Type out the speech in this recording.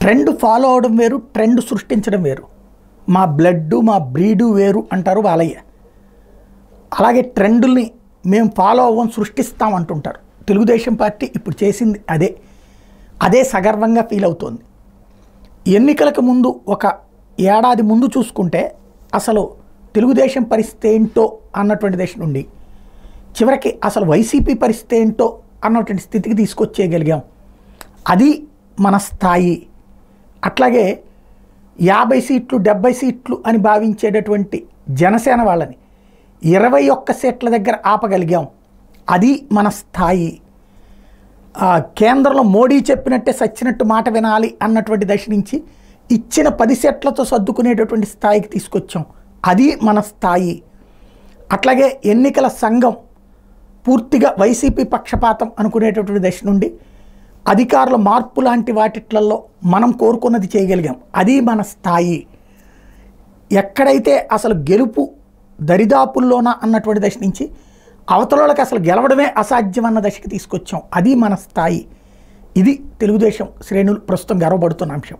Trend follow అవడం వేరు, trend సృష్టించడం వేరు. మా బ్లడ్ మా బ్రీడు వేరు అంటారు బాలయ్య. అలాగే ట్రెండుల్ని మేము ఫాలో అవ్వం, సృష్టిస్తాం అంటుంటారు. తెలుగుదేశం పార్టీ ఇప్పుడు చేసింది అదే సగర్వంగా ఫీల్ అవుతోంది. ఎన్నికలకు ముందు ఒక ఏడాది ముందు చూసుకుంటే అసలు తెలుగుదేశం పరిస్థితి ఏంటో అన్నటువంటి దశ నుండి చివరికి అసలు వైసీపీ పరిస్థితి ఏంటో అన్నటువంటి స్థితికి తీసుకొచ్చేయగలిగాం. అది మన స్థాయి. అట్లాగే 50 సీట్లు 70 సీట్లు అని భావించేటటువంటి జనసేన వాళ్ళని 21 సీట్ల దగ్గర ఆపగలిగాం. అది మన స్థాయి. కేంద్రంలో మోడీ చెప్పినట్టే సచ్చినట్టు మాట వినాలి అన్నటువంటి దశ నుంచి ఇచ్చిన 10 సీట్లతో సర్దుకునేటటువంటి స్థాయికి తీసుకొచ్చాం. అది మన స్థాయి. అట్లాగే ఎన్నికల సంఘం పూర్తిగా వైసీపీ పక్షపాతం అనుకునేటటువంటి దశ నుండి అధికారుల మార్పు లాంటి వాటిట్లలో మనం కోరుకున్నది చేయగలిగాం. అది మన స్థాయి. ఎక్కడైతే అసలు గెలుపు దరిదాపుల్లోనా అన్నటువంటి దశ నుంచి అవతలకి అసలు గెలవడమే అసాధ్యం అన్న దశకి తీసుకొచ్చాం. అది మన స్థాయి. ఇది తెలుగుదేశం శ్రేణులు ప్రస్తుతం గర్వపడుతున్న అంశం.